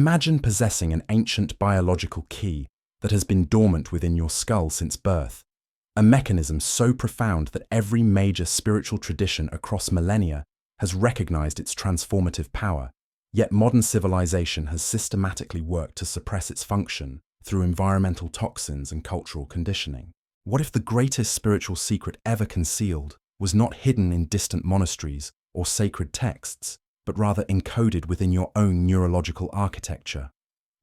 Imagine possessing an ancient biological key that has been dormant within your skull since birth, a mechanism so profound that every major spiritual tradition across millennia has recognized its transformative power, yet modern civilization has systematically worked to suppress its function through environmental toxins and cultural conditioning. What if the greatest spiritual secret ever concealed was not hidden in distant monasteries or sacred texts, but rather encoded within your own neurological architecture,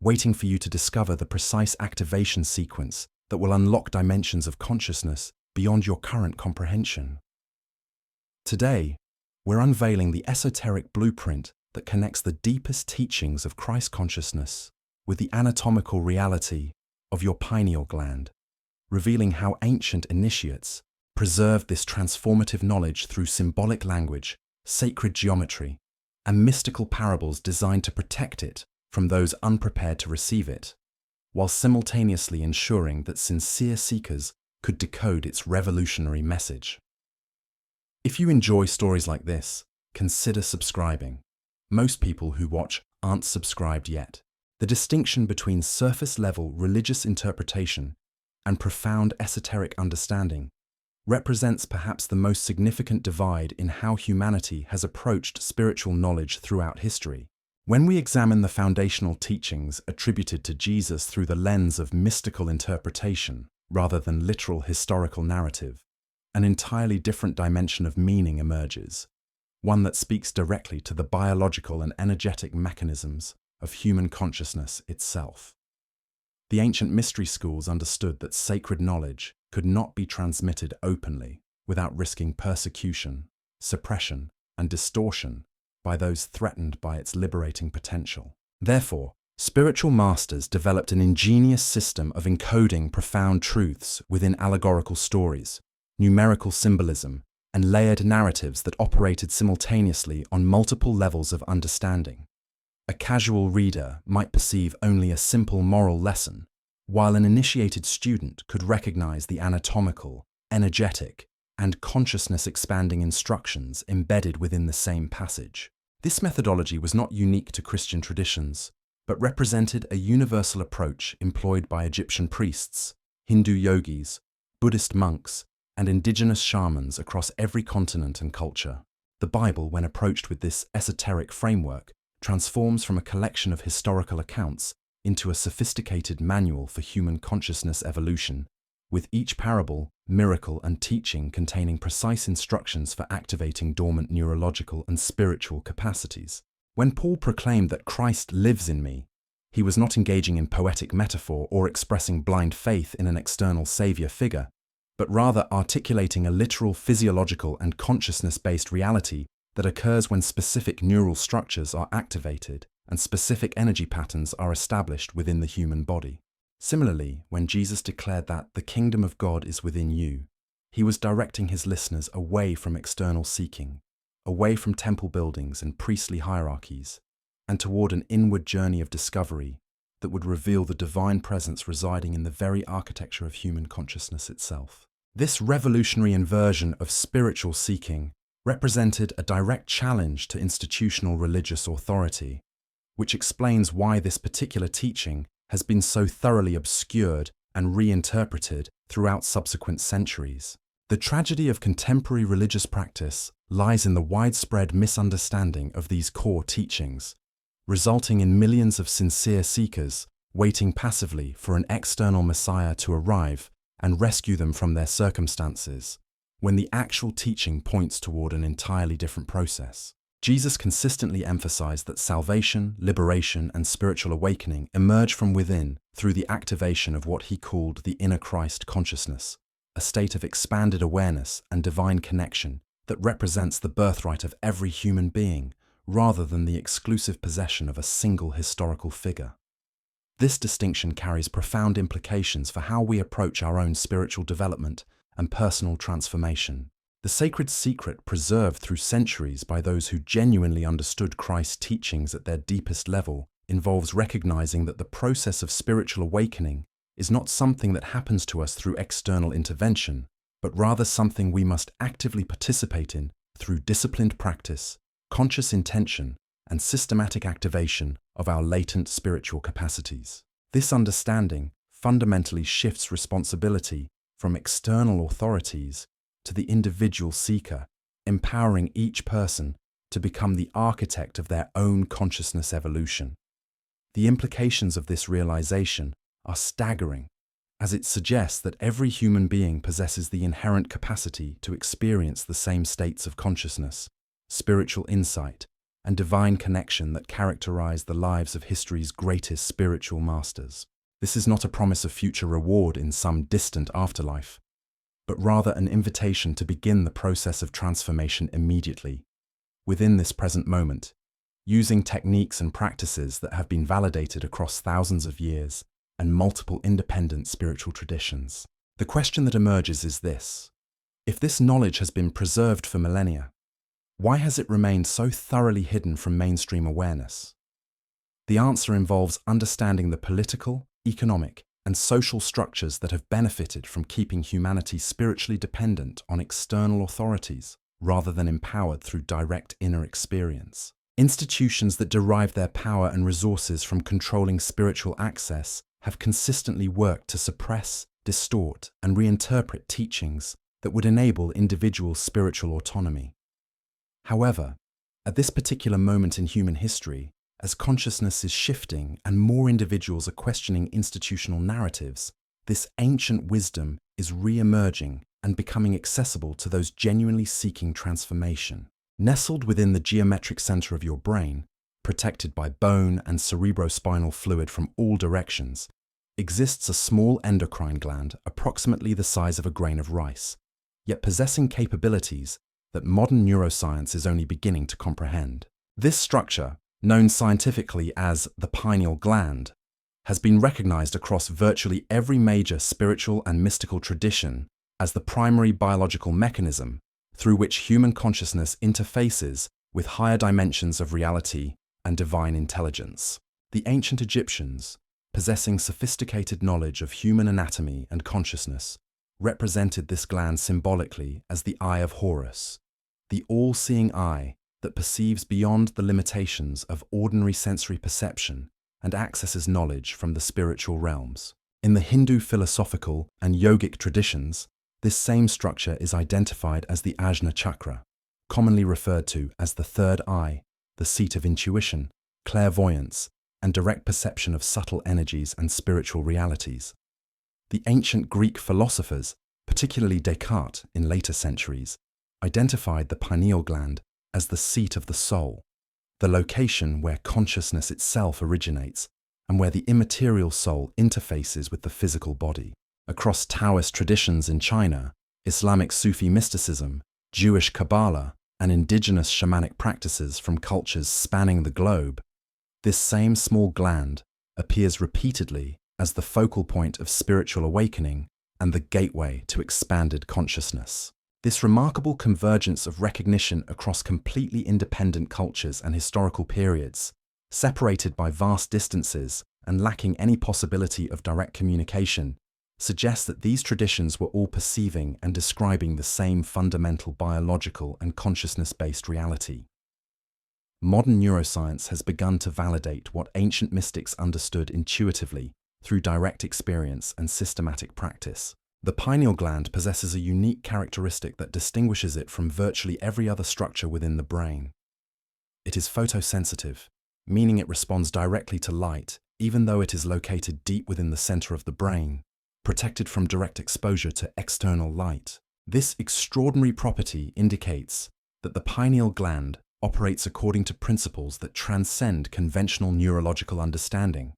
waiting for you to discover the precise activation sequence that will unlock dimensions of consciousness beyond your current comprehension? Today, we're unveiling the esoteric blueprint that connects the deepest teachings of Christ consciousness with the anatomical reality of your pineal gland, revealing how ancient initiates preserved this transformative knowledge through symbolic language, sacred geometry, and mystical parables designed to protect it from those unprepared to receive it, while simultaneously ensuring that sincere seekers could decode its revolutionary message. If you enjoy stories like this, consider subscribing. Most people who watch aren't subscribed yet. The distinction between surface-level religious interpretation and profound esoteric understanding represents perhaps the most significant divide in how humanity has approached spiritual knowledge throughout history. When we examine the foundational teachings attributed to Jesus through the lens of mystical interpretation rather than literal historical narrative, an entirely different dimension of meaning emerges, one that speaks directly to the biological and energetic mechanisms of human consciousness itself. The ancient mystery schools understood that sacred knowledge could not be transmitted openly without risking persecution, suppression, and distortion by those threatened by its liberating potential. Therefore, spiritual masters developed an ingenious system of encoding profound truths within allegorical stories, numerical symbolism, and layered narratives that operated simultaneously on multiple levels of understanding. A casual reader might perceive only a simple moral lesson, while an initiated student could recognize the anatomical, energetic, and consciousness-expanding instructions embedded within the same passage. This methodology was not unique to Christian traditions, but represented a universal approach employed by Egyptian priests, Hindu yogis, Buddhist monks, and indigenous shamans across every continent and culture. The Bible, when approached with this esoteric framework, transforms from a collection of historical accounts into a sophisticated manual for human consciousness evolution, with each parable, miracle, and teaching containing precise instructions for activating dormant neurological and spiritual capacities. When Paul proclaimed that Christ lives in me, he was not engaging in poetic metaphor or expressing blind faith in an external savior figure, but rather articulating a literal physiological and consciousness-based reality that occurs when specific neural structures are activated and specific energy patterns are established within the human body. Similarly, when Jesus declared that the kingdom of God is within you, he was directing his listeners away from external seeking, away from temple buildings and priestly hierarchies, and toward an inward journey of discovery that would reveal the divine presence residing in the very architecture of human consciousness itself. This revolutionary inversion of spiritual seeking represented a direct challenge to institutional religious authority, which explains why this particular teaching has been so thoroughly obscured and reinterpreted throughout subsequent centuries. The tragedy of contemporary religious practice lies in the widespread misunderstanding of these core teachings, resulting in millions of sincere seekers waiting passively for an external messiah to arrive and rescue them from their circumstances, when the actual teaching points toward an entirely different process. Jesus consistently emphasized that salvation, liberation, and spiritual awakening emerge from within through the activation of what he called the inner Christ consciousness, a state of expanded awareness and divine connection that represents the birthright of every human being, rather than the exclusive possession of a single historical figure. This distinction carries profound implications for how we approach our own spiritual development and personal transformation. The sacred secret preserved through centuries by those who genuinely understood Christ's teachings at their deepest level involves recognizing that the process of spiritual awakening is not something that happens to us through external intervention, but rather something we must actively participate in through disciplined practice, conscious intention, and systematic activation of our latent spiritual capacities. This understanding fundamentally shifts responsibility from external authorities to the individual seeker, empowering each person to become the architect of their own consciousness evolution. The implications of this realization are staggering, as it suggests that every human being possesses the inherent capacity to experience the same states of consciousness, spiritual insight, and divine connection that characterize the lives of history's greatest spiritual masters. This is not a promise of future reward in some distant afterlife, but rather an invitation to begin the process of transformation immediately, within this present moment, using techniques and practices that have been validated across thousands of years and multiple independent spiritual traditions. The question that emerges is this: if this knowledge has been preserved for millennia, why has it remained so thoroughly hidden from mainstream awareness? The answer involves understanding the political, economic, and social structures that have benefited from keeping humanity spiritually dependent on external authorities rather than empowered through direct inner experience. Institutions that derive their power and resources from controlling spiritual access have consistently worked to suppress, distort, and reinterpret teachings that would enable individual spiritual autonomy. However, at this particular moment in human history, as consciousness is shifting and more individuals are questioning institutional narratives, this ancient wisdom is re-emerging and becoming accessible to those genuinely seeking transformation. Nestled within the geometric center of your brain, protected by bone and cerebrospinal fluid from all directions, exists a small endocrine gland approximately the size of a grain of rice, yet possessing capabilities that modern neuroscience is only beginning to comprehend. This structure, known scientifically as the pineal gland, has been recognized across virtually every major spiritual and mystical tradition as the primary biological mechanism through which human consciousness interfaces with higher dimensions of reality and divine intelligence. The ancient Egyptians, possessing sophisticated knowledge of human anatomy and consciousness, represented this gland symbolically as the Eye of Horus, the all-seeing eye that perceives beyond the limitations of ordinary sensory perception and accesses knowledge from the spiritual realms. In the Hindu philosophical and yogic traditions, this same structure is identified as the Ajna chakra, commonly referred to as the third eye, the seat of intuition, clairvoyance, and direct perception of subtle energies and spiritual realities. The ancient Greek philosophers, particularly Descartes in later centuries, identified the pineal gland as the seat of the soul, the location where consciousness itself originates and where the immaterial soul interfaces with the physical body. Across Taoist traditions in China, Islamic Sufi mysticism, Jewish Kabbalah, and indigenous shamanic practices from cultures spanning the globe, this same small gland appears repeatedly as the focal point of spiritual awakening and the gateway to expanded consciousness. This remarkable convergence of recognition across completely independent cultures and historical periods, separated by vast distances and lacking any possibility of direct communication, suggests that these traditions were all perceiving and describing the same fundamental biological and consciousness-based reality. Modern neuroscience has begun to validate what ancient mystics understood intuitively through direct experience and systematic practice. The pineal gland possesses a unique characteristic that distinguishes it from virtually every other structure within the brain. It is photosensitive, meaning it responds directly to light, even though it is located deep within the center of the brain, protected from direct exposure to external light. This extraordinary property indicates that the pineal gland operates according to principles that transcend conventional neurological understanding,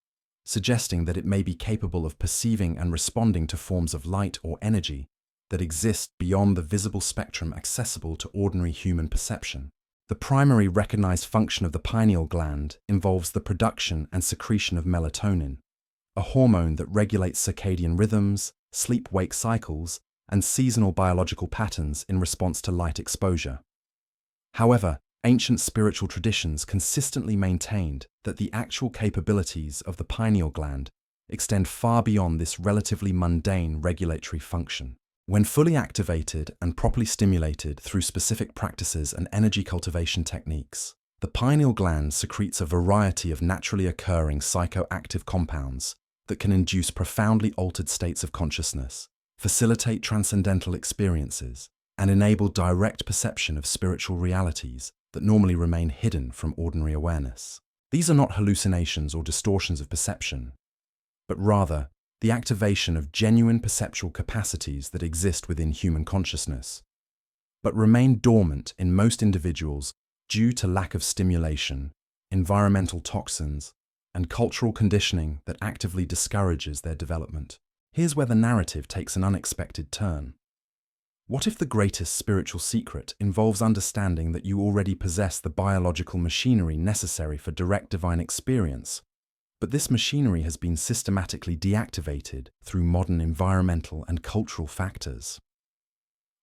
suggesting that it may be capable of perceiving and responding to forms of light or energy that exist beyond the visible spectrum accessible to ordinary human perception. The primary recognized function of the pineal gland involves the production and secretion of melatonin, a hormone that regulates circadian rhythms, sleep-wake cycles, and seasonal biological patterns in response to light exposure. However, ancient spiritual traditions consistently maintained that the actual capabilities of the pineal gland extend far beyond this relatively mundane regulatory function. When fully activated and properly stimulated through specific practices and energy cultivation techniques, The pineal gland secretes a variety of naturally occurring psychoactive compounds that can induce profoundly altered states of consciousness, facilitate transcendental experiences, and enable direct perception of spiritual realities that normally remain hidden from ordinary awareness. These are not hallucinations or distortions of perception, but rather the activation of genuine perceptual capacities that exist within human consciousness, but remain dormant in most individuals due to lack of stimulation, environmental toxins, and cultural conditioning that actively discourages their development. Here's where the narrative takes an unexpected turn. What if the greatest spiritual secret involves understanding that you already possess the biological machinery necessary for direct divine experience, but this machinery has been systematically deactivated through modern environmental and cultural factors?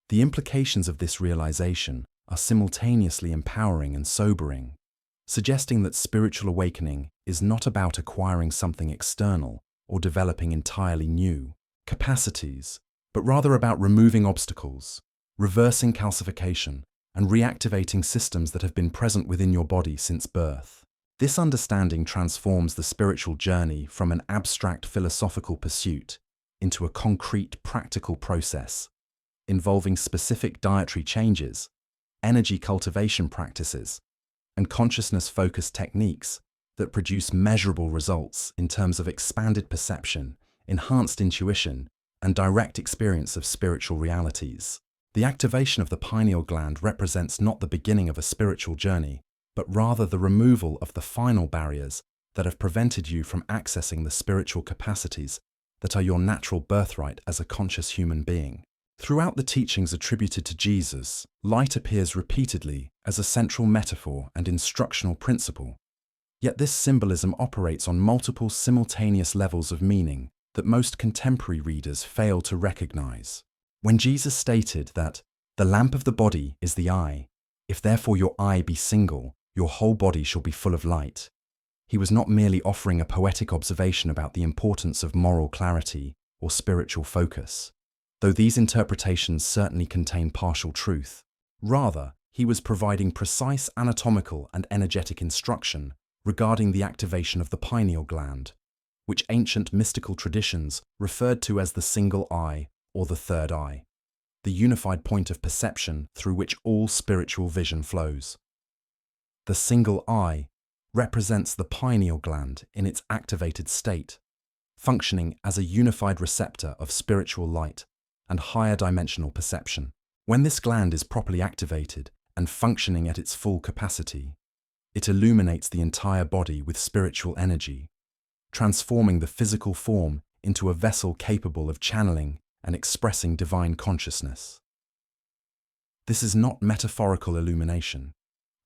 The implications of this realization are simultaneously empowering and sobering, suggesting that spiritual awakening is not about acquiring something external or developing entirely new capacities, but rather about removing obstacles, reversing calcification, and reactivating systems that have been present within your body since birth. This understanding transforms the spiritual journey from an abstract philosophical pursuit into a concrete practical process, involving specific dietary changes, energy cultivation practices, and consciousness-focused techniques that produce measurable results in terms of expanded perception, enhanced intuition, and direct experience of spiritual realities. The activation of the pineal gland represents not the beginning of a spiritual journey, but rather the removal of the final barriers that have prevented you from accessing the spiritual capacities that are your natural birthright as a conscious human being. Throughout the teachings attributed to Jesus, light appears repeatedly as a central metaphor and instructional principle. Yet this symbolism operates on multiple simultaneous levels of meaning that most contemporary readers fail to recognize. When Jesus stated that the lamp of the body is the eye, if therefore your eye be single, your whole body shall be full of light, he was not merely offering a poetic observation about the importance of moral clarity or spiritual focus, though these interpretations certainly contain partial truth. Rather, he was providing precise anatomical and energetic instruction regarding the activation of the pineal gland, which ancient mystical traditions referred to as the single eye or the third eye, the unified point of perception through which all spiritual vision flows. The single eye represents the pineal gland in its activated state, functioning as a unified receptor of spiritual light and higher dimensional perception. When this gland is properly activated and functioning at its full capacity, it illuminates the entire body with spiritual energy, transforming the physical form into a vessel capable of channeling and expressing divine consciousness. This is not metaphorical illumination,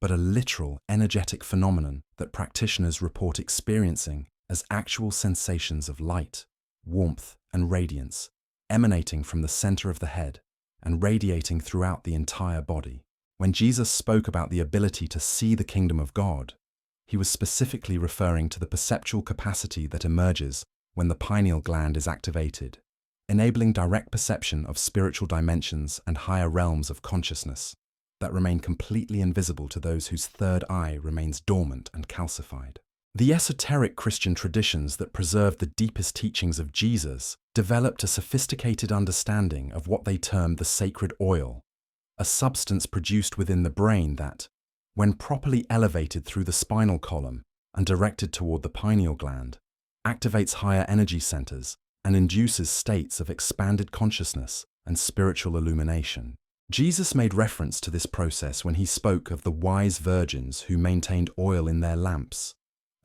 but a literal energetic phenomenon that practitioners report experiencing as actual sensations of light, warmth, and radiance emanating from the center of the head and radiating throughout the entire body. When Jesus spoke about the ability to see the kingdom of God, he was specifically referring to the perceptual capacity that emerges when the pineal gland is activated, enabling direct perception of spiritual dimensions and higher realms of consciousness that remain completely invisible to those whose third eye remains dormant and calcified. The esoteric Christian traditions that preserve the deepest teachings of Jesus developed a sophisticated understanding of what they termed the sacred oil, a substance produced within the brain that, when properly elevated through the spinal column and directed toward the pineal gland, activates higher energy centers and induces states of expanded consciousness and spiritual illumination. Jesus made reference to this process when he spoke of the wise virgins who maintained oil in their lamps,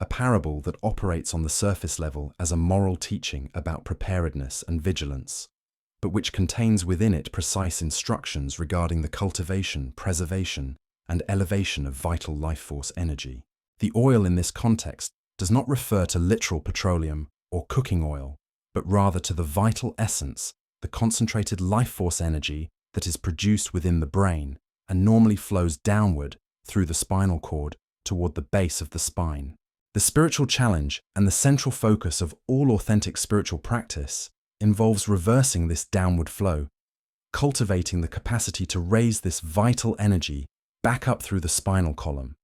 a parable that operates on the surface level as a moral teaching about preparedness and vigilance, but which contains within it precise instructions regarding the cultivation, preservation, and elevation of vital life force energy. The oil in this context does not refer to literal petroleum or cooking oil, but rather to the vital essence, the concentrated life force energy that is produced within the brain and normally flows downward through the spinal cord toward the base of the spine. The spiritual challenge and the central focus of all authentic spiritual practice involves reversing this downward flow, cultivating the capacity to raise this vital energy back up through the spinal column,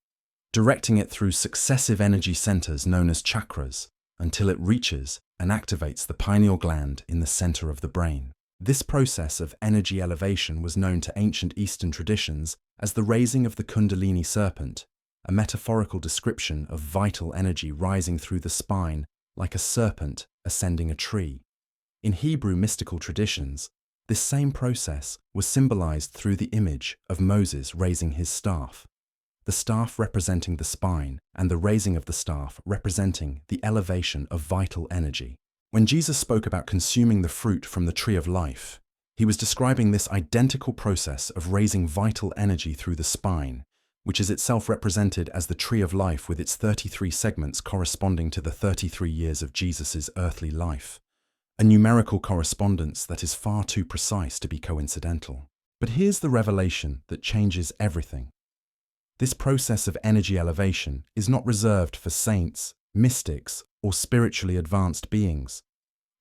directing it through successive energy centers known as chakras until it reaches and activates the pineal gland in the center of the brain. This process of energy elevation was known to ancient Eastern traditions as the raising of the Kundalini serpent, a metaphorical description of vital energy rising through the spine like a serpent ascending a tree. In Hebrew mystical traditions, this same process was symbolized through the image of Moses raising his staff, the staff representing the spine and the raising of the staff representing the elevation of vital energy. When Jesus spoke about consuming the fruit from the tree of life, he was describing this identical process of raising vital energy through the spine, which is itself represented as the tree of life with its 33 segments corresponding to the 33 years of Jesus' earthly life, a numerical correspondence that is far too precise to be coincidental. But here's the revelation that changes everything. This process of energy elevation is not reserved for saints, mystics, or spiritually advanced beings,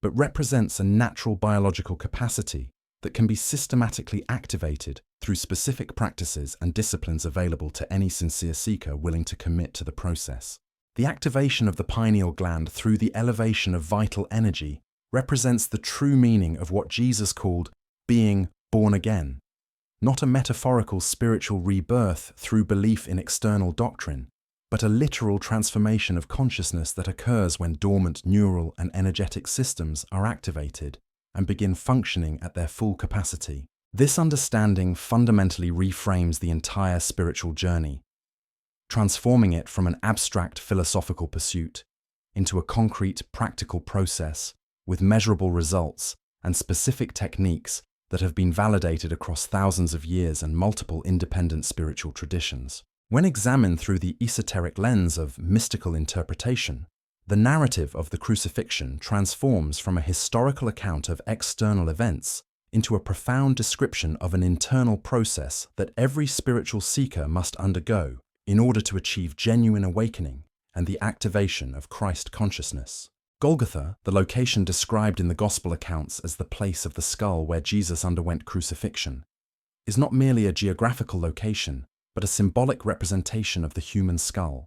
but represents a natural biological capacity that can be systematically activated through specific practices and disciplines available to any sincere seeker willing to commit to the process. The activation of the pineal gland through the elevation of vital energy represents the true meaning of what Jesus called being born again, not a metaphorical spiritual rebirth through belief in external doctrine, but a literal transformation of consciousness that occurs when dormant neural and energetic systems are activated and begin functioning at their full capacity. This understanding fundamentally reframes the entire spiritual journey, transforming it from an abstract philosophical pursuit into a concrete, practical process with measurable results and specific techniques that have been validated across thousands of years and multiple independent spiritual traditions. When examined through the esoteric lens of mystical interpretation, the narrative of the crucifixion transforms from a historical account of external events into a profound description of an internal process that every spiritual seeker must undergo in order to achieve genuine awakening and the activation of Christ consciousness. Golgotha, the location described in the Gospel accounts as the place of the skull where Jesus underwent crucifixion, is not merely a geographical location, but a symbolic representation of the human skull,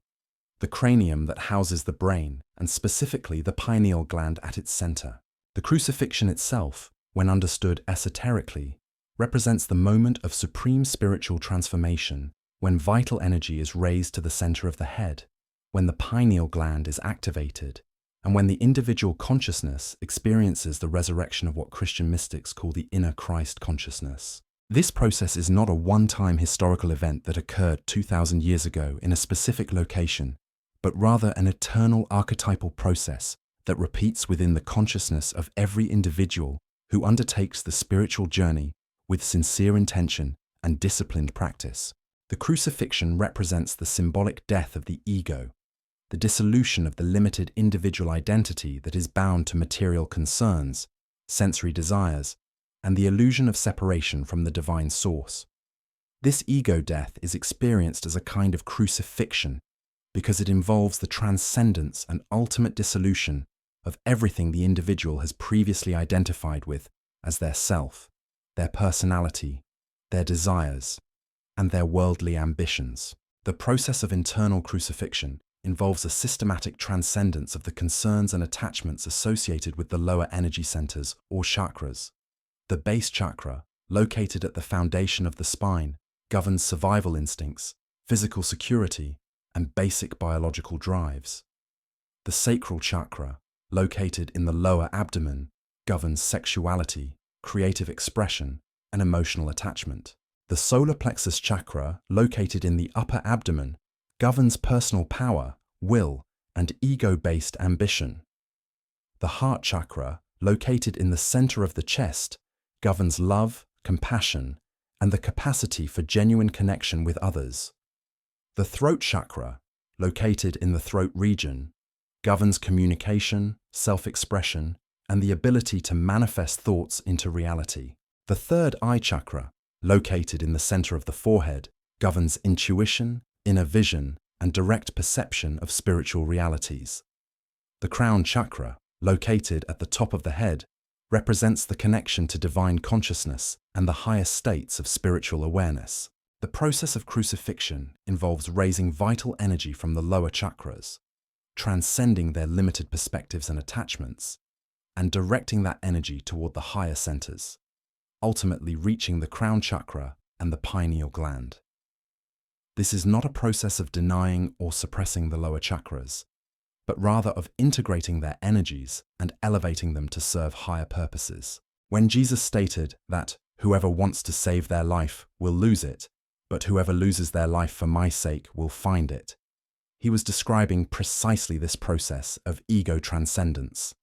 the cranium that houses the brain, and specifically the pineal gland at its center. The crucifixion itself, when understood esoterically, represents the moment of supreme spiritual transformation when vital energy is raised to the center of the head, when the pineal gland is activated, and when the individual consciousness experiences the resurrection of what Christian mystics call the inner Christ consciousness. This process is not a one-time historical event that occurred 2,000 years ago in a specific location, but rather an eternal archetypal process that repeats within the consciousness of every individual who undertakes the spiritual journey with sincere intention and disciplined practice. The crucifixion represents the symbolic death of the ego, the dissolution of the limited individual identity that is bound to material concerns, sensory desires, and the illusion of separation from the divine source. This ego death is experienced as a kind of crucifixion because it involves the transcendence and ultimate dissolution of everything the individual has previously identified with as their self, their personality, their desires, and their worldly ambitions. The process of internal crucifixion involves a systematic transcendence of the concerns and attachments associated with the lower energy centers or chakras. The base chakra, located at the foundation of the spine, governs survival instincts, physical security, and basic biological drives. The sacral chakra, located in the lower abdomen, governs sexuality, creative expression, and emotional attachment. The solar plexus chakra, located in the upper abdomen, governs personal power, will, and ego-based ambition. The heart chakra, located in the center of the chest, governs love, compassion, and the capacity for genuine connection with others. The throat chakra, located in the throat region, governs communication, self-expression, and the ability to manifest thoughts into reality. The third eye chakra, located in the center of the forehead, governs intuition, inner vision, and direct perception of spiritual realities. The crown chakra, located at the top of the head, represents the connection to divine consciousness and the higher states of spiritual awareness. The process of crucifixion involves raising vital energy from the lower chakras, transcending their limited perspectives and attachments, and directing that energy toward the higher centers, ultimately reaching the crown chakra and the pineal gland. This is not a process of denying or suppressing the lower chakras, but rather of integrating their energies and elevating them to serve higher purposes. When Jesus stated that whoever wants to save their life will lose it, but whoever loses their life for my sake will find it, he was describing precisely this process of ego transcendence,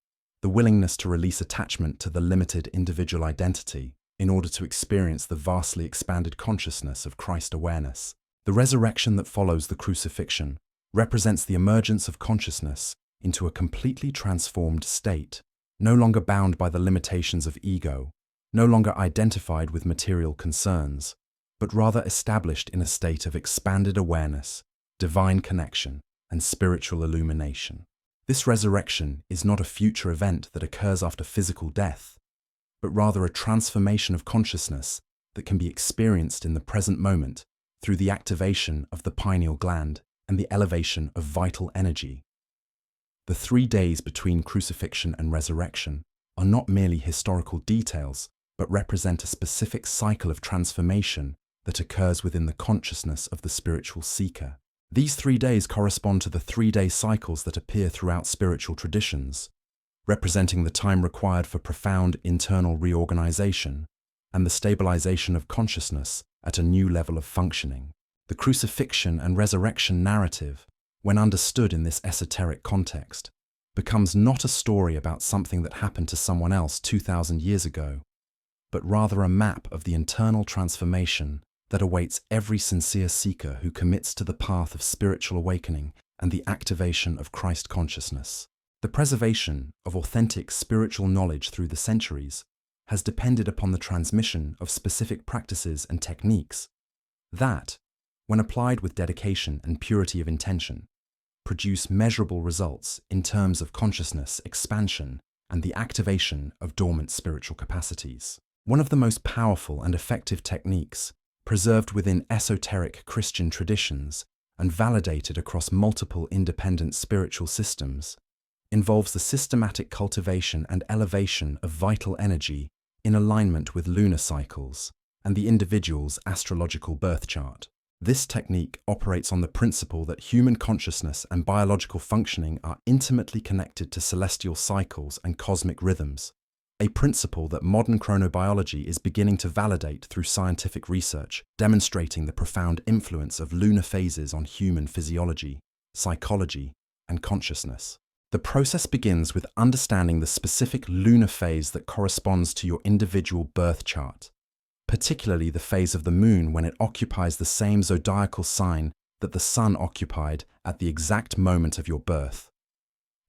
the willingness to release attachment to the limited individual identity in order to experience the vastly expanded consciousness of Christ awareness. The resurrection that follows the crucifixion represents the emergence of consciousness into a completely transformed state, no longer bound by the limitations of ego, no longer identified with material concerns, but rather established in a state of expanded awareness, divine connection, and spiritual illumination. This resurrection is not a future event that occurs after physical death, but rather a transformation of consciousness that can be experienced in the present moment through the activation of the pineal gland and the elevation of vital energy. The 3 days between crucifixion and resurrection are not merely historical details, but represent a specific cycle of transformation that occurs within the consciousness of the spiritual seeker. These 3 days correspond to the 3-day cycles that appear throughout spiritual traditions, representing the time required for profound internal reorganization and the stabilization of consciousness at a new level of functioning. The crucifixion and resurrection narrative, when understood in this esoteric context, becomes not a story about something that happened to someone else 2,000 years ago, but rather a map of the internal transformation that awaits every sincere seeker who commits to the path of spiritual awakening and the activation of Christ consciousness. The preservation of authentic spiritual knowledge through the centuries has depended upon the transmission of specific practices and techniques that, when applied with dedication and purity of intention, produce measurable results in terms of consciousness expansion and the activation of dormant spiritual capacities. One of the most powerful and effective techniques, preserved within esoteric Christian traditions and validated across multiple independent spiritual systems, involves the systematic cultivation and elevation of vital energy in alignment with lunar cycles and the individual's astrological birth chart. This technique operates on the principle that human consciousness and biological functioning are intimately connected to celestial cycles and cosmic rhythms, a principle that modern chronobiology is beginning to validate through scientific research, demonstrating the profound influence of lunar phases on human physiology, psychology, and consciousness. The process begins with understanding the specific lunar phase that corresponds to your individual birth chart, particularly the phase of the moon when it occupies the same zodiacal sign that the sun occupied at the exact moment of your birth.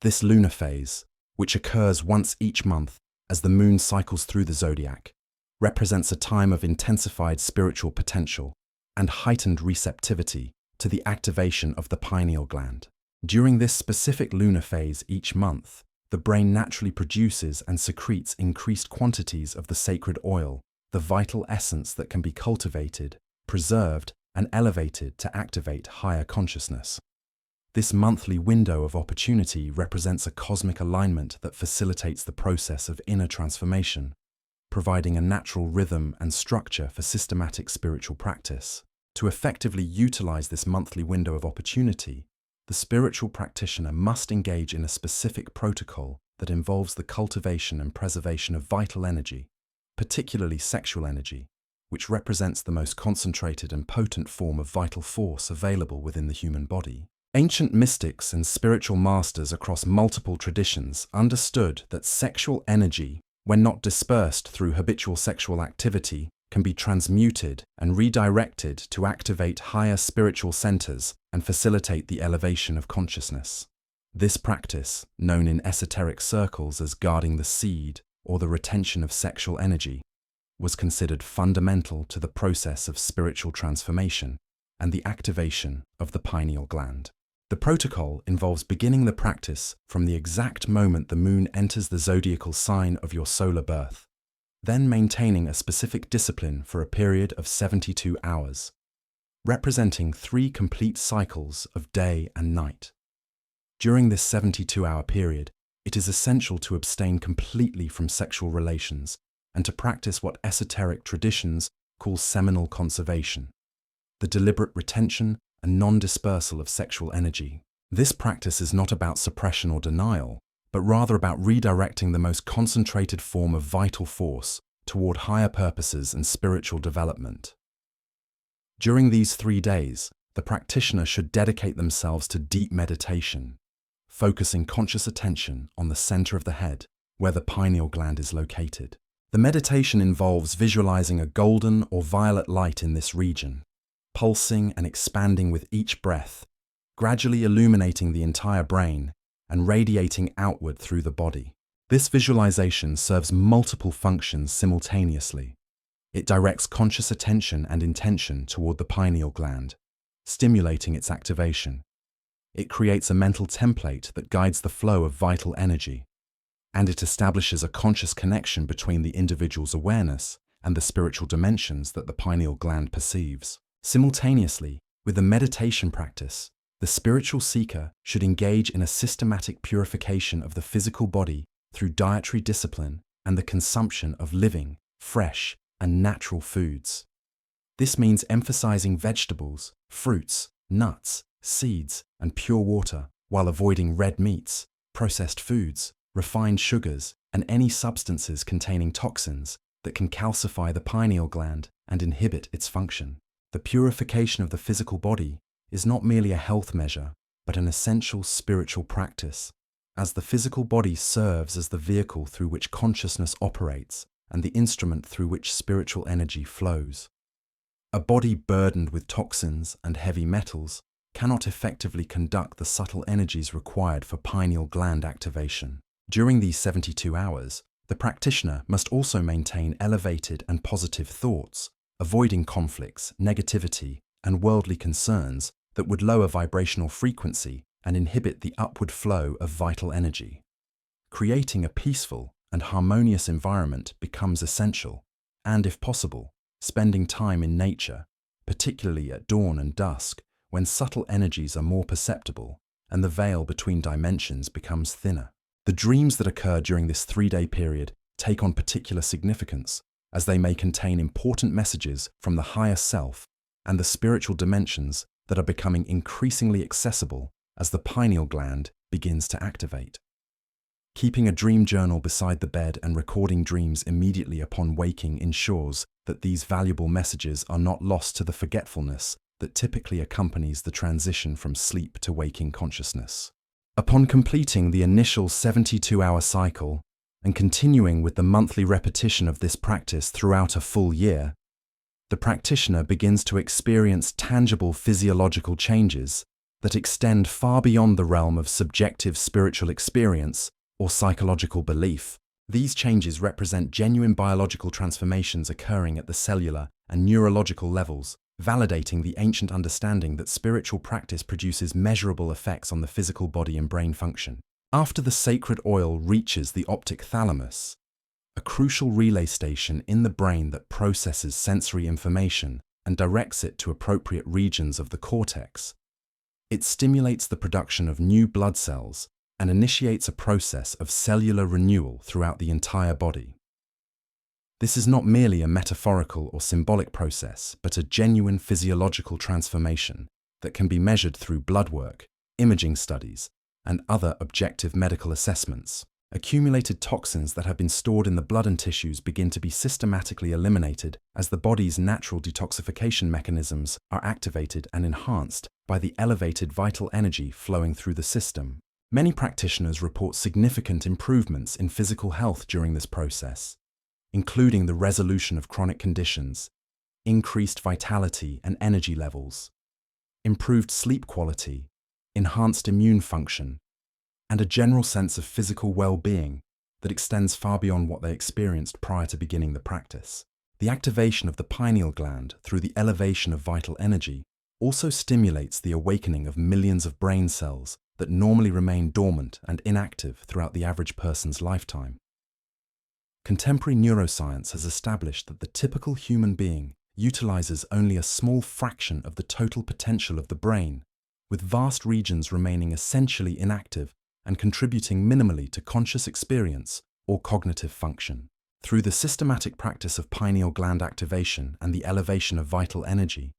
This lunar phase, which occurs once each month as the moon cycles through the zodiac, represents a time of intensified spiritual potential and heightened receptivity to the activation of the pineal gland. During this specific lunar phase each month, the brain naturally produces and secretes increased quantities of the sacred oil, the vital essence that can be cultivated, preserved, and elevated to activate higher consciousness. This monthly window of opportunity represents a cosmic alignment that facilitates the process of inner transformation, providing a natural rhythm and structure for systematic spiritual practice. To effectively utilize this monthly window of opportunity, the spiritual practitioner must engage in a specific protocol that involves the cultivation and preservation of vital energy, particularly sexual energy, which represents the most concentrated and potent form of vital force available within the human body. Ancient mystics and spiritual masters across multiple traditions understood that sexual energy, when not dispersed through habitual sexual activity, can be transmuted and redirected to activate higher spiritual centers and facilitate the elevation of consciousness. This practice, known in esoteric circles as guarding the seed or the retention of sexual energy, was considered fundamental to the process of spiritual transformation and the activation of the pineal gland. The protocol involves beginning the practice from the exact moment the moon enters the zodiacal sign of your solar birth, then maintaining a specific discipline for a period of 72 hours. representing 3 complete cycles of day and night. During this 72-hour period, it is essential to abstain completely from sexual relations and to practice what esoteric traditions call seminal conservation, the deliberate retention and non-dispersal of sexual energy. This practice is not about suppression or denial, but rather about redirecting the most concentrated form of vital force toward higher purposes and spiritual development. During these 3 days, the practitioner should dedicate themselves to deep meditation, focusing conscious attention on the center of the head, where the pineal gland is located. The meditation involves visualizing a golden or violet light in this region, pulsing and expanding with each breath, gradually illuminating the entire brain and radiating outward through the body. This visualization serves multiple functions simultaneously. It directs conscious attention and intention toward the pineal gland, stimulating its activation. It creates a mental template that guides the flow of vital energy, and it establishes a conscious connection between the individual's awareness and the spiritual dimensions that the pineal gland perceives. Simultaneously, with the meditation practice, the spiritual seeker should engage in a systematic purification of the physical body through dietary discipline and the consumption of living, fresh, and natural foods. This means emphasizing vegetables, fruits, nuts, seeds, and pure water, while avoiding red meats, processed foods, refined sugars, and any substances containing toxins that can calcify the pineal gland and inhibit its function. The purification of the physical body is not merely a health measure, but an essential spiritual practice, as the physical body serves as the vehicle through which consciousness operates and the instrument through which spiritual energy flows. A body burdened with toxins and heavy metals cannot effectively conduct the subtle energies required for pineal gland activation. During these 72 hours, the practitioner must also maintain elevated and positive thoughts, avoiding conflicts, negativity, and worldly concerns that would lower vibrational frequency and inhibit the upward flow of vital energy. Creating a peaceful and harmonious environment becomes essential, and if possible, spending time in nature, particularly at dawn and dusk, when subtle energies are more perceptible and the veil between dimensions becomes thinner. The dreams that occur during this 3-day period take on particular significance, as they may contain important messages from the higher self and the spiritual dimensions that are becoming increasingly accessible as the pineal gland begins to activate. Keeping a dream journal beside the bed and recording dreams immediately upon waking ensures that these valuable messages are not lost to the forgetfulness that typically accompanies the transition from sleep to waking consciousness. Upon completing the initial 72-hour cycle and continuing with the monthly repetition of this practice throughout a full year, the practitioner begins to experience tangible physiological changes that extend far beyond the realm of subjective spiritual experience or psychological belief. These changes represent genuine biological transformations occurring at the cellular and neurological levels, validating the ancient understanding that spiritual practice produces measurable effects on the physical body and brain function. After the sacred oil reaches the optic thalamus, a crucial relay station in the brain that processes sensory information and directs it to appropriate regions of the cortex, it stimulates the production of new blood cells and initiates a process of cellular renewal throughout the entire body. This is not merely a metaphorical or symbolic process, but a genuine physiological transformation that can be measured through blood work, imaging studies, and other objective medical assessments. Accumulated toxins that have been stored in the blood and tissues begin to be systematically eliminated as the body's natural detoxification mechanisms are activated and enhanced by the elevated vital energy flowing through the system. Many practitioners report significant improvements in physical health during this process, including the resolution of chronic conditions, increased vitality and energy levels, improved sleep quality, enhanced immune function, and a general sense of physical well-being that extends far beyond what they experienced prior to beginning the practice. The activation of the pineal gland through the elevation of vital energy also stimulates the awakening of millions of brain cells that normally remain dormant and inactive throughout the average person's lifetime. Contemporary neuroscience has established that the typical human being utilizes only a small fraction of the total potential of the brain, with vast regions remaining essentially inactive and contributing minimally to conscious experience or cognitive function. Through the systematic practice of pineal gland activation and the elevation of vital energy,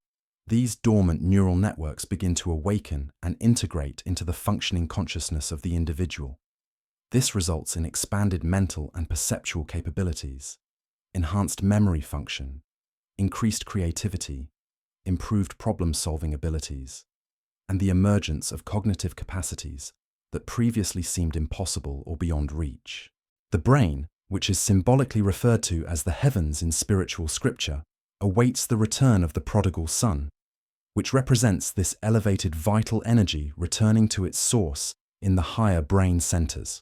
these dormant neural networks begin to awaken and integrate into the functioning consciousness of the individual. This results in expanded mental and perceptual capabilities, enhanced memory function, increased creativity, improved problem-solving abilities, and the emergence of cognitive capacities that previously seemed impossible or beyond reach. The brain, which is symbolically referred to as the heavens in spiritual scripture, awaits the return of the prodigal son, which represents this elevated vital energy returning to its source in the higher brain centers.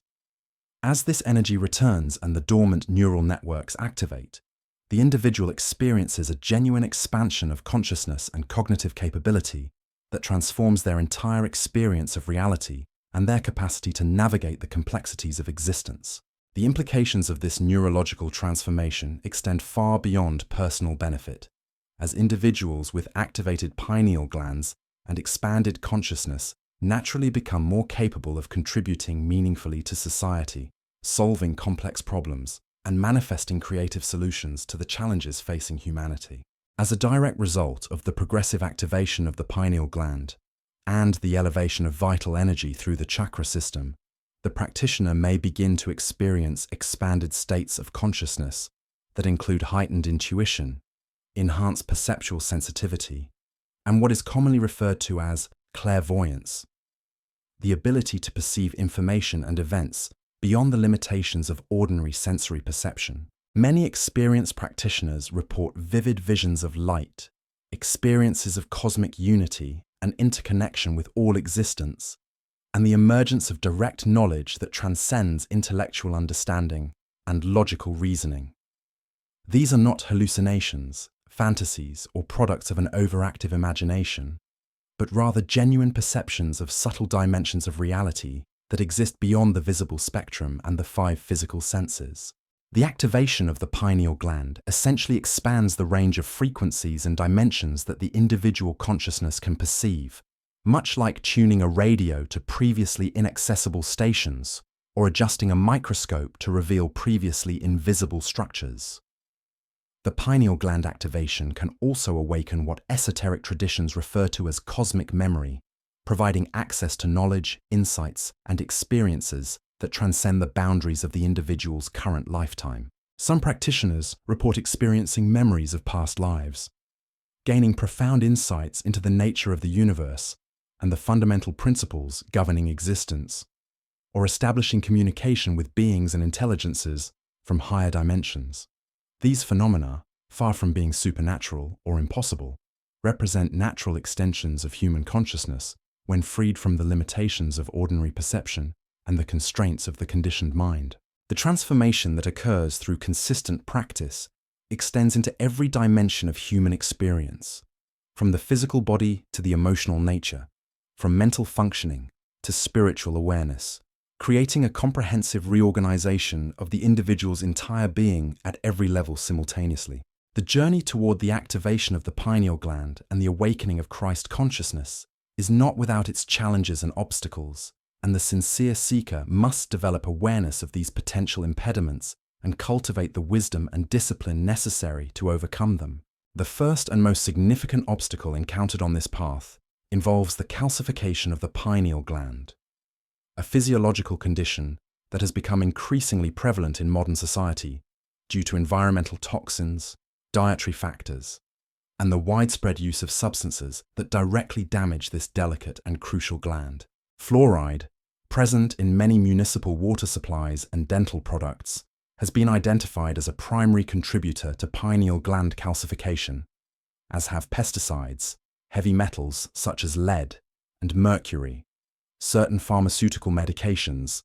As this energy returns and the dormant neural networks activate, the individual experiences a genuine expansion of consciousness and cognitive capability that transforms their entire experience of reality and their capacity to navigate the complexities of existence. The implications of this neurological transformation extend far beyond personal benefit, as individuals with activated pineal glands and expanded consciousness naturally become more capable of contributing meaningfully to society, solving complex problems, and manifesting creative solutions to the challenges facing humanity. As a direct result of the progressive activation of the pineal gland and the elevation of vital energy through the chakra system, the practitioner may begin to experience expanded states of consciousness that include heightened intuition, enhanced perceptual sensitivity, and what is commonly referred to as clairvoyance, the ability to perceive information and events beyond the limitations of ordinary sensory perception. Many experienced practitioners report vivid visions of light, experiences of cosmic unity and interconnection with all existence, and the emergence of direct knowledge that transcends intellectual understanding and logical reasoning. These are not hallucinations, fantasies, or products of an overactive imagination, but rather genuine perceptions of subtle dimensions of reality that exist beyond the visible spectrum and the 5 physical senses. The activation of the pineal gland essentially expands the range of frequencies and dimensions that the individual consciousness can perceive, much like tuning a radio to previously inaccessible stations or adjusting a microscope to reveal previously invisible structures. The pineal gland activation can also awaken what esoteric traditions refer to as cosmic memory, providing access to knowledge, insights, and experiences that transcend the boundaries of the individual's current lifetime. Some practitioners report experiencing memories of past lives, gaining profound insights into the nature of the universe and the fundamental principles governing existence, or establishing communication with beings and intelligences from higher dimensions. These phenomena, far from being supernatural or impossible, represent natural extensions of human consciousness when freed from the limitations of ordinary perception and the constraints of the conditioned mind. The transformation that occurs through consistent practice extends into every dimension of human experience, from the physical body to the emotional nature, from mental functioning to spiritual awareness, creating a comprehensive reorganization of the individual's entire being at every level simultaneously. The journey toward the activation of the pineal gland and the awakening of Christ consciousness is not without its challenges and obstacles, and the sincere seeker must develop awareness of these potential impediments and cultivate the wisdom and discipline necessary to overcome them. The first and most significant obstacle encountered on this path involves the calcification of the pineal gland, a physiological condition that has become increasingly prevalent in modern society due to environmental toxins, dietary factors, and the widespread use of substances that directly damage this delicate and crucial gland. Fluoride, present in many municipal water supplies and dental products, has been identified as a primary contributor to pineal gland calcification, as have pesticides, heavy metals such as lead and mercury, certain pharmaceutical medications,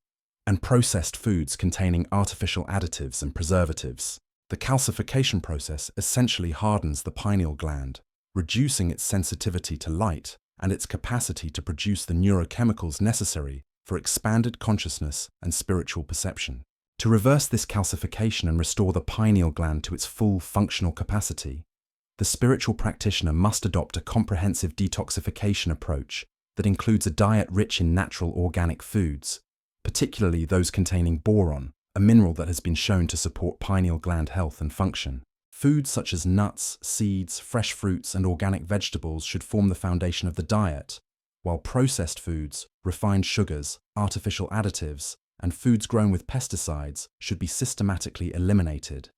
and processed foods containing artificial additives and preservatives. The calcification process essentially hardens the pineal gland, reducing its sensitivity to light and its capacity to produce the neurochemicals necessary for expanded consciousness and spiritual perception. To reverse this calcification and restore the pineal gland to its full functional capacity, the spiritual practitioner must adopt a comprehensive detoxification approach that includes a diet rich in natural organic foods, particularly those containing boron, a mineral that has been shown to support pineal gland health and function. Foods such as nuts, seeds, fresh fruits, and organic vegetables should form the foundation of the diet, while processed foods, refined sugars, artificial additives, and foods grown with pesticides should be systematically eliminated.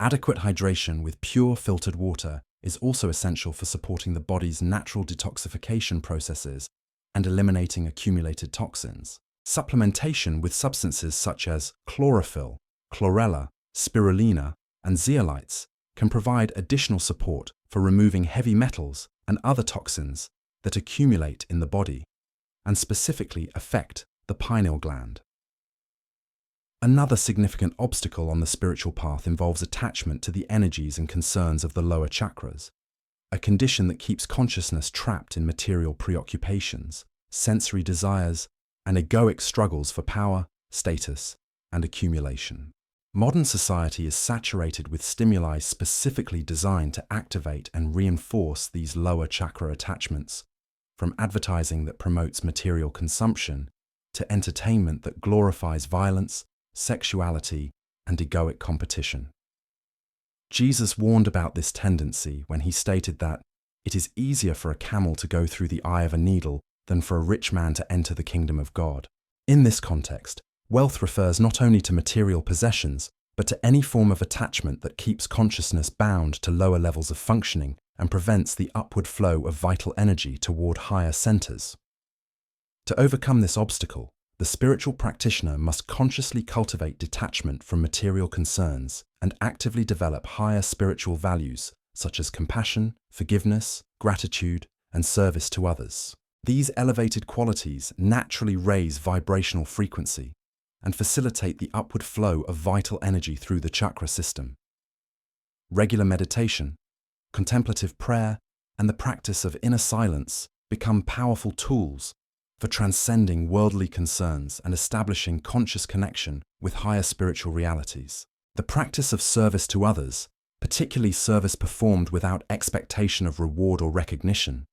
Adequate hydration with pure filtered water is also essential for supporting the body's natural detoxification processes and eliminating accumulated toxins. Supplementation with substances such as chlorophyll, chlorella, spirulina, and zeolites can provide additional support for removing heavy metals and other toxins that accumulate in the body and specifically affect the pineal gland. Another significant obstacle on the spiritual path involves attachment to the energies and concerns of the lower chakras, a condition that keeps consciousness trapped in material preoccupations, sensory desires, and egoic struggles for power, status, and accumulation. Modern society is saturated with stimuli specifically designed to activate and reinforce these lower chakra attachments, from advertising that promotes material consumption to entertainment that glorifies violence, sexuality, and egoic competition. Jesus warned about this tendency when he stated that it is easier for a camel to go through the eye of a needle than for a rich man to enter the kingdom of God. In this context, wealth refers not only to material possessions, but to any form of attachment that keeps consciousness bound to lower levels of functioning and prevents the upward flow of vital energy toward higher centers. To overcome this obstacle, the spiritual practitioner must consciously cultivate detachment from material concerns and actively develop higher spiritual values such as compassion, forgiveness, gratitude, and service to others. These elevated qualities naturally raise vibrational frequency and facilitate the upward flow of vital energy through the chakra system. Regular meditation, contemplative prayer, and the practice of inner silence become powerful tools for transcending worldly concerns and establishing conscious connection with higher spiritual realities. The practice of service to others, particularly service performed without expectation of reward or recognition,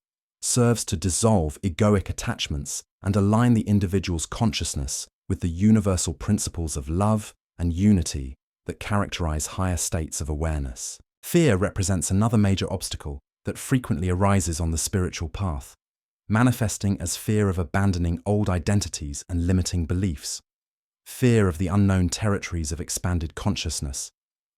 serves to dissolve egoic attachments and align the individual's consciousness with the universal principles of love and unity that characterize higher states of awareness. Fear represents another major obstacle that frequently arises on the spiritual path, manifesting as fear of abandoning old identities and limiting beliefs, fear of the unknown territories of expanded consciousness,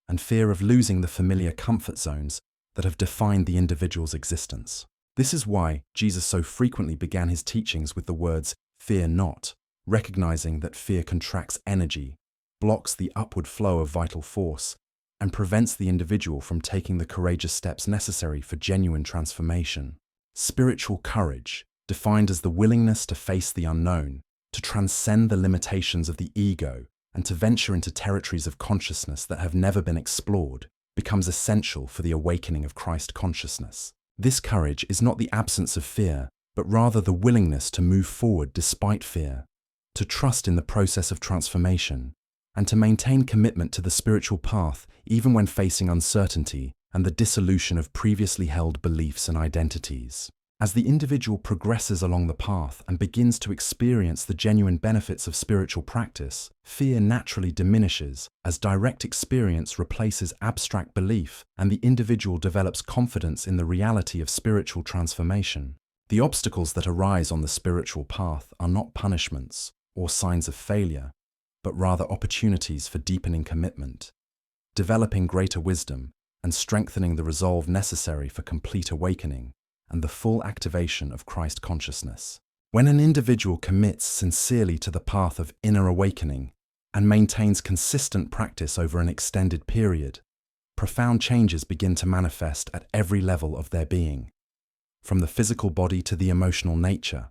and fear of losing the familiar comfort zones that have defined the individual's existence. This is why Jesus so frequently began his teachings with the words, "Fear not," recognizing that fear contracts energy, blocks the upward flow of vital force, and prevents the individual from taking the courageous steps necessary for genuine transformation. Spiritual courage, defined as the willingness to face the unknown, to transcend the limitations of the ego, and to venture into territories of consciousness that have never been explored, becomes essential for the awakening of Christ consciousness. This courage is not the absence of fear, but rather the willingness to move forward despite fear, to trust in the process of transformation, and to maintain commitment to the spiritual path even when facing uncertainty and the dissolution of previously held beliefs and identities. As the individual progresses along the path and begins to experience the genuine benefits of spiritual practice, fear naturally diminishes as direct experience replaces abstract belief and the individual develops confidence in the reality of spiritual transformation. The obstacles that arise on the spiritual path are not punishments or signs of failure, but rather opportunities for deepening commitment, developing greater wisdom, and strengthening the resolve necessary for complete awakening and the full activation of Christ consciousness. When an individual commits sincerely to the path of inner awakening and maintains consistent practice over an extended period, profound changes begin to manifest at every level of their being, from the physical body to the emotional nature,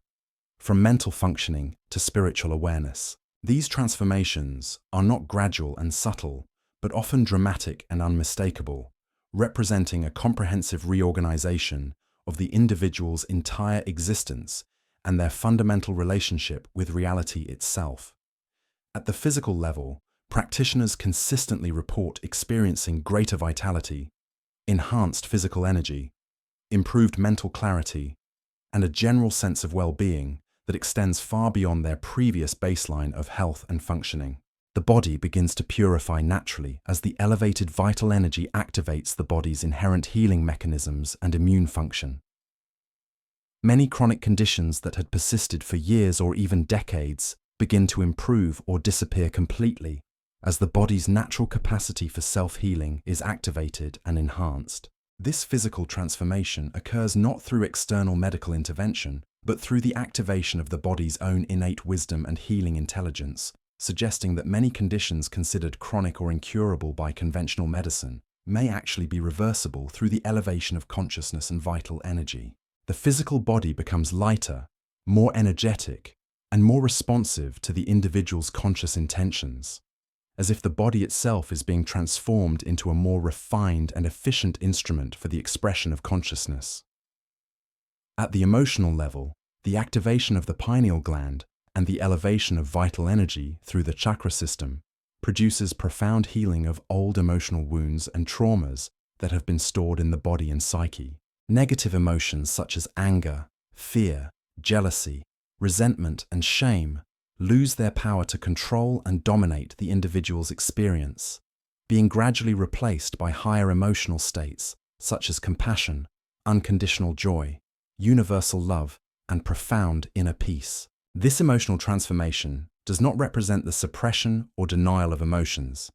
from mental functioning to spiritual awareness. These transformations are not gradual and subtle, but often dramatic and unmistakable, representing a comprehensive reorganization of the individual's entire existence and their fundamental relationship with reality itself. At the physical level, practitioners consistently report experiencing greater vitality, enhanced physical energy, improved mental clarity, and a general sense of well-being that extends far beyond their previous baseline of health and functioning. The body begins to purify naturally as the elevated vital energy activates the body's inherent healing mechanisms and immune function. Many chronic conditions that had persisted for years or even decades begin to improve or disappear completely as the body's natural capacity for self-healing is activated and enhanced. This physical transformation occurs not through external medical intervention, but through the activation of the body's own innate wisdom and healing intelligence, suggesting that many conditions considered chronic or incurable by conventional medicine may actually be reversible through the elevation of consciousness and vital energy. The physical body becomes lighter, more energetic, and more responsive to the individual's conscious intentions, as if the body itself is being transformed into a more refined and efficient instrument for the expression of consciousness. At the emotional level, the activation of the pineal gland and the elevation of vital energy through the chakra system produces profound healing of old emotional wounds and traumas that have been stored in the body and psyche. Negative emotions such as anger, fear, jealousy, resentment, and shame lose their power to control and dominate the individual's experience, being gradually replaced by higher emotional states such as compassion, unconditional joy, universal love, and profound inner peace. This emotional transformation does not represent the suppression or denial of emotions,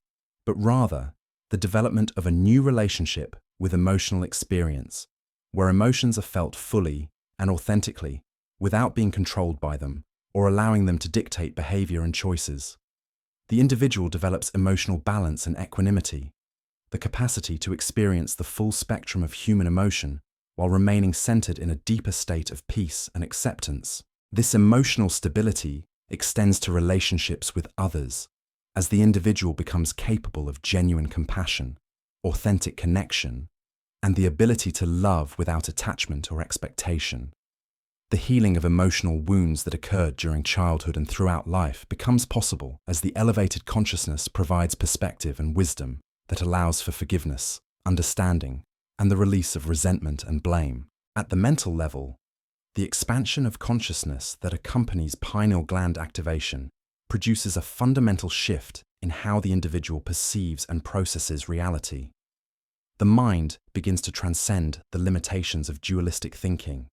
but rather the development of a new relationship with emotional experience, where emotions are felt fully and authentically without being controlled by them or allowing them to dictate behavior and choices. The individual develops emotional balance and equanimity, the capacity to experience the full spectrum of human emotion while remaining centered in a deeper state of peace and acceptance. This emotional stability extends to relationships with others, as the individual becomes capable of genuine compassion, authentic connection, and the ability to love without attachment or expectation. The healing of emotional wounds that occurred during childhood and throughout life becomes possible as the elevated consciousness provides perspective and wisdom that allows for forgiveness, understanding, and the release of resentment and blame. At the mental level, the expansion of consciousness that accompanies pineal gland activation produces a fundamental shift in how the individual perceives and processes reality. The mind begins to transcend the limitations of dualistic thinking,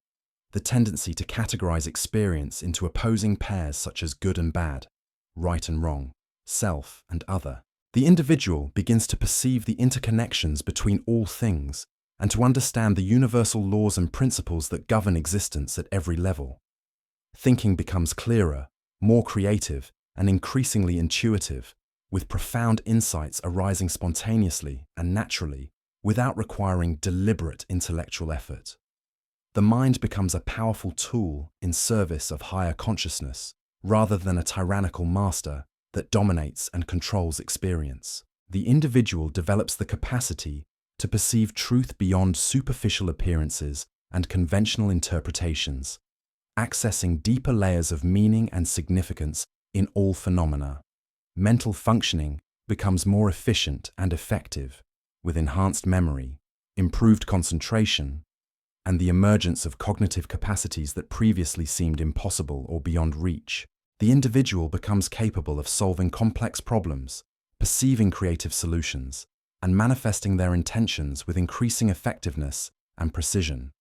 the tendency to categorize experience into opposing pairs such as good and bad, right and wrong, self and other. The individual begins to perceive the interconnections between all things and to understand the universal laws and principles that govern existence at every level. Thinking becomes clearer, more creative, and increasingly intuitive, with profound insights arising spontaneously and naturally without requiring deliberate intellectual effort. The mind becomes a powerful tool in service of higher consciousness, rather than a tyrannical master that dominates and controls experience. The individual develops the capacity to perceive truth beyond superficial appearances and conventional interpretations, accessing deeper layers of meaning and significance in all phenomena. Mental functioning becomes more efficient and effective, with enhanced memory, improved concentration, and the emergence of cognitive capacities that previously seemed impossible or beyond reach. The individual becomes capable of solving complex problems, perceiving creative solutions, and manifesting their intentions with increasing effectiveness and precision.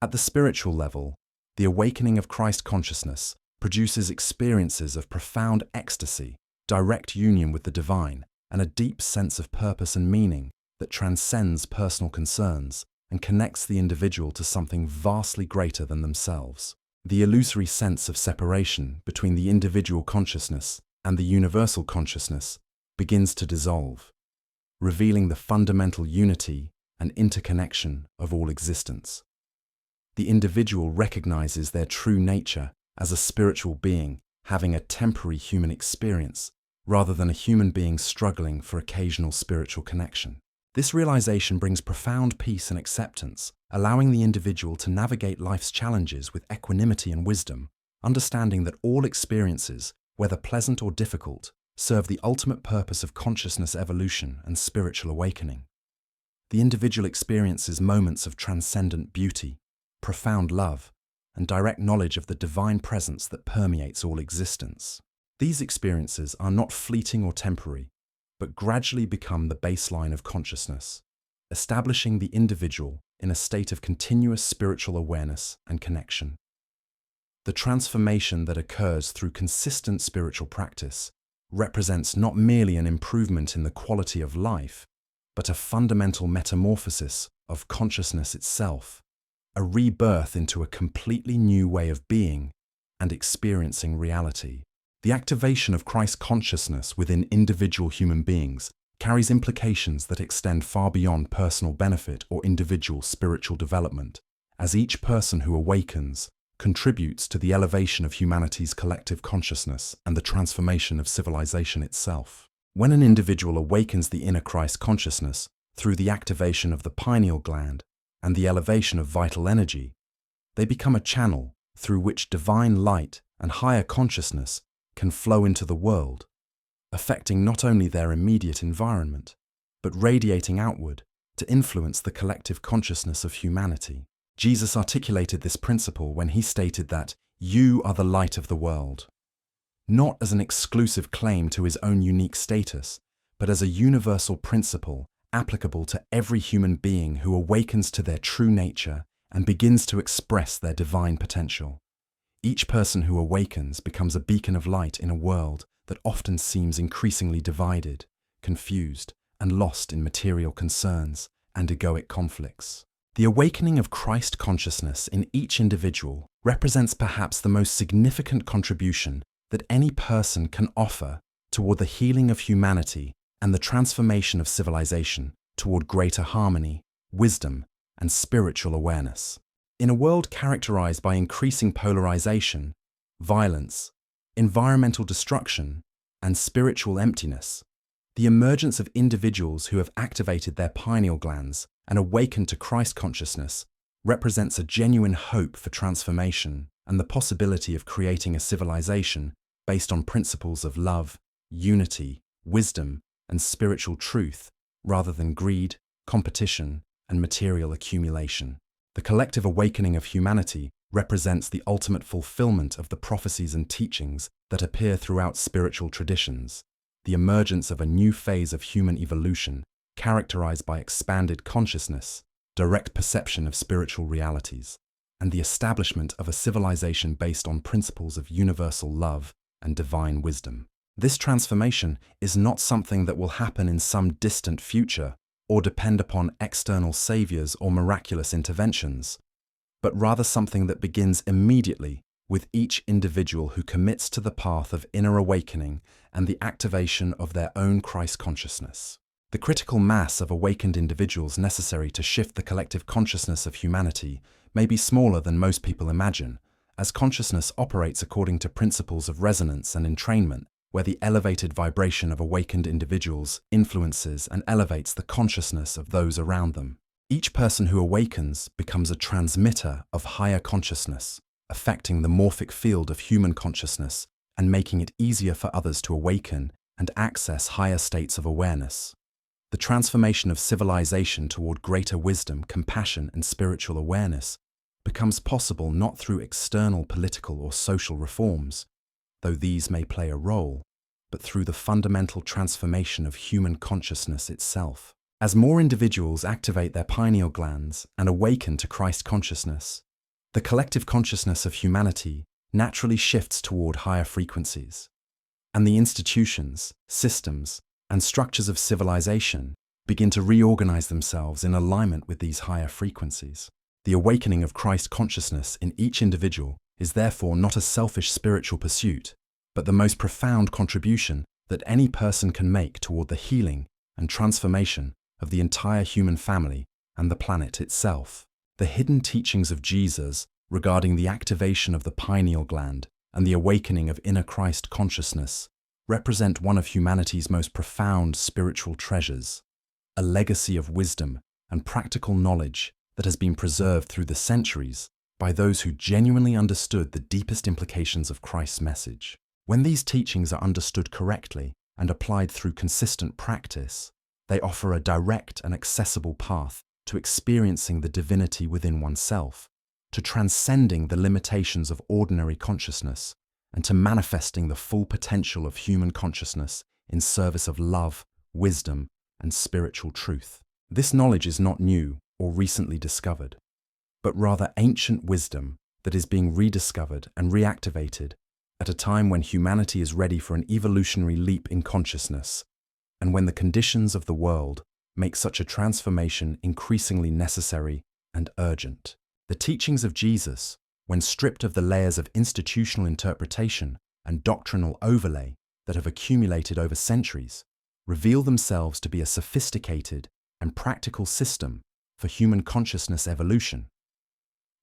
At the spiritual level, the awakening of Christ consciousness produces experiences of profound ecstasy, direct union with the divine, and a deep sense of purpose and meaning that transcends personal concerns and connects the individual to something vastly greater than themselves. The illusory sense of separation between the individual consciousness and the universal consciousness begins to dissolve, revealing the fundamental unity and interconnection of all existence. The individual recognizes their true nature as a spiritual being having a temporary human experience, rather than a human being struggling for occasional spiritual connection. This realization brings profound peace and acceptance, allowing the individual to navigate life's challenges with equanimity and wisdom, understanding that all experiences, whether pleasant or difficult, serve the ultimate purpose of consciousness evolution and spiritual awakening. The individual experiences moments of transcendent beauty, profound love, and direct knowledge of the divine presence that permeates all existence. These experiences are not fleeting or temporary, but gradually become the baseline of consciousness, establishing the individual in a state of continuous spiritual awareness and connection. The transformation that occurs through consistent spiritual practice represents not merely an improvement in the quality of life, but a fundamental metamorphosis of consciousness itself, a rebirth into a completely new way of being and experiencing reality. The activation of Christ consciousness within individual human beings carries implications that extend far beyond personal benefit or individual spiritual development, as each person who awakens contributes to the elevation of humanity's collective consciousness and the transformation of civilization itself. When an individual awakens the inner Christ consciousness through the activation of the pineal gland and the elevation of vital energy, they become a channel through which divine light and higher consciousness can flow into the world, affecting not only their immediate environment, but radiating outward to influence the collective consciousness of humanity. Jesus articulated this principle when he stated that you are the light of the world, not as an exclusive claim to his own unique status, but as a universal principle applicable to every human being who awakens to their true nature and begins to express their divine potential. Each person who awakens becomes a beacon of light in a world that often seems increasingly divided, confused, and lost in material concerns and egoic conflicts. The awakening of Christ consciousness in each individual represents perhaps the most significant contribution that any person can offer toward the healing of humanity and the transformation of civilization toward greater harmony, wisdom, and spiritual awareness. In a world characterized by increasing polarization, violence, environmental destruction, and spiritual emptiness, the emergence of individuals who have activated their pineal glands and awakened to Christ consciousness represents a genuine hope for transformation and the possibility of creating a civilization based on principles of love, unity, wisdom, and spiritual truth, rather than greed, competition, and material accumulation. The collective awakening of humanity represents the ultimate fulfillment of the prophecies and teachings that appear throughout spiritual traditions, the emergence of a new phase of human evolution characterized by expanded consciousness, direct perception of spiritual realities, and the establishment of a civilization based on principles of universal love and divine wisdom. This transformation is not something that will happen in some distant future or depend upon external saviors or miraculous interventions, but rather something that begins immediately with each individual who commits to the path of inner awakening and the activation of their own Christ consciousness. The critical mass of awakened individuals necessary to shift the collective consciousness of humanity may be smaller than most people imagine, as consciousness operates according to principles of resonance and entrainment, where the elevated vibration of awakened individuals influences and elevates the consciousness of those around them. Each person who awakens becomes a transmitter of higher consciousness, affecting the morphic field of human consciousness and making it easier for others to awaken and access higher states of awareness. The transformation of civilization toward greater wisdom, compassion, and spiritual awareness becomes possible not through external political or social reforms, though these may play a role, but through the fundamental transformation of human consciousness itself. As more individuals activate their pineal glands and awaken to Christ consciousness, the collective consciousness of humanity naturally shifts toward higher frequencies, and the institutions, systems, and structures of civilization begin to reorganize themselves in alignment with these higher frequencies. The awakening of Christ consciousness in each individual is therefore not a selfish spiritual pursuit, but the most profound contribution that any person can make toward the healing and transformation of the entire human family and the planet itself. The hidden teachings of Jesus regarding the activation of the pineal gland and the awakening of inner Christ consciousness represent one of humanity's most profound spiritual treasures, a legacy of wisdom and practical knowledge that has been preserved through the centuries by those who genuinely understood the deepest implications of Christ's message. When these teachings are understood correctly and applied through consistent practice, They offer a direct and accessible path to experiencing the divinity within oneself, to transcending the limitations of ordinary consciousness, and to manifesting the full potential of human consciousness in service of love, wisdom, and spiritual truth. This knowledge is not new or recently discovered, but rather ancient wisdom that is being rediscovered and reactivated at a time when humanity is ready for an evolutionary leap in consciousness, and when the conditions of the world make such a transformation increasingly necessary and urgent. The teachings of Jesus, when stripped of the layers of institutional interpretation and doctrinal overlay that have accumulated over centuries, reveal themselves to be a sophisticated and practical system for human consciousness evolution,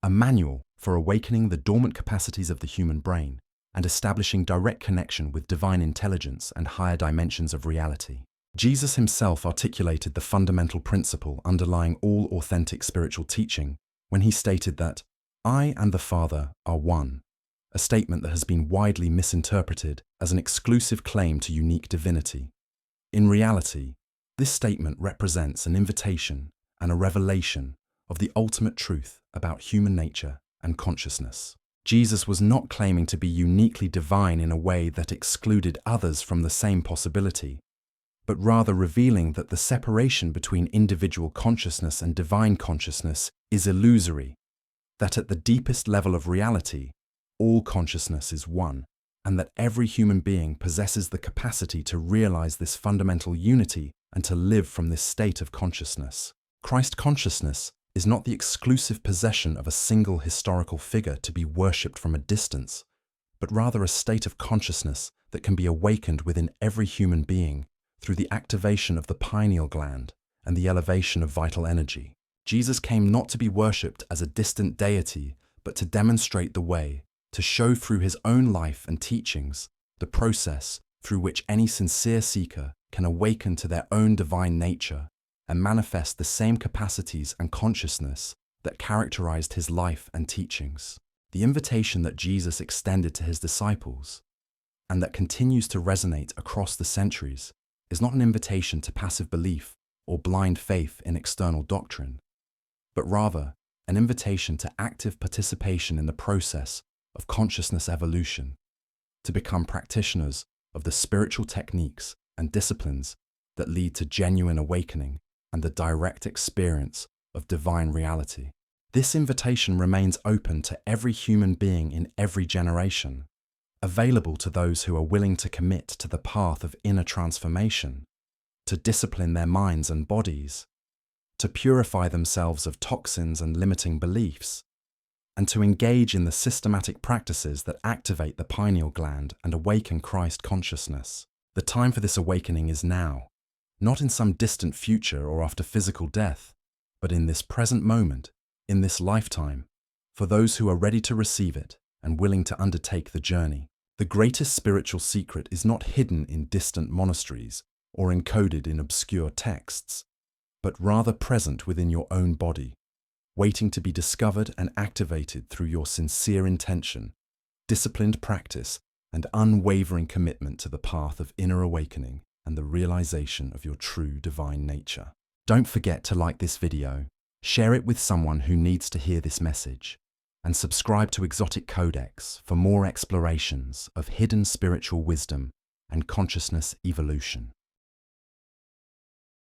a manual for awakening the dormant capacities of the human brain and establishing direct connection with divine intelligence and higher dimensions of reality. Jesus himself articulated the fundamental principle underlying all authentic spiritual teaching when he stated that, "I and the Father are one," a statement that has been widely misinterpreted as an exclusive claim to unique divinity. In reality, this statement represents an invitation and a revelation of the ultimate truth about human nature and consciousness. Jesus was not claiming to be uniquely divine in a way that excluded others from the same possibility, but rather revealing that the separation between individual consciousness and divine consciousness is illusory, that at the deepest level of reality, all consciousness is one, and that every human being possesses the capacity to realize this fundamental unity and to live from this state of consciousness. Christ consciousness is not the exclusive possession of a single historical figure to be worshipped from a distance, but rather a state of consciousness that can be awakened within every human being through the activation of the pineal gland and the elevation of vital energy. Jesus came not to be worshipped as a distant deity, but to demonstrate the way, to show through his own life and teachings the process through which any sincere seeker can awaken to their own divine nature and manifest the same capacities and consciousness that characterized his life and teachings. The invitation that Jesus extended to his disciples, and that continues to resonate across the centuries, is not an invitation to passive belief or blind faith in external doctrine, but rather an invitation to active participation in the process of consciousness evolution, to become practitioners of the spiritual techniques and disciplines that lead to genuine awakening and the direct experience of divine reality. This invitation remains open to every human being in every generation, available to those who are willing to commit to the path of inner transformation, to discipline their minds and bodies, to purify themselves of toxins and limiting beliefs, and to engage in the systematic practices that activate the pineal gland and awaken Christ consciousness. The time for this awakening is now, not in some distant future or after physical death, but in this present moment, in this lifetime, for those who are ready to receive it and willing to undertake the journey. The greatest spiritual secret is not hidden in distant monasteries or encoded in obscure texts, but rather present within your own body, waiting to be discovered and activated through your sincere intention, disciplined practice, and unwavering commitment to the path of inner awakening and the realization of your true divine nature. Don't forget to like this video, share it with someone who needs to hear this message, and subscribe to EXOTERIC CODEX for more explorations of hidden spiritual wisdom and consciousness evolution.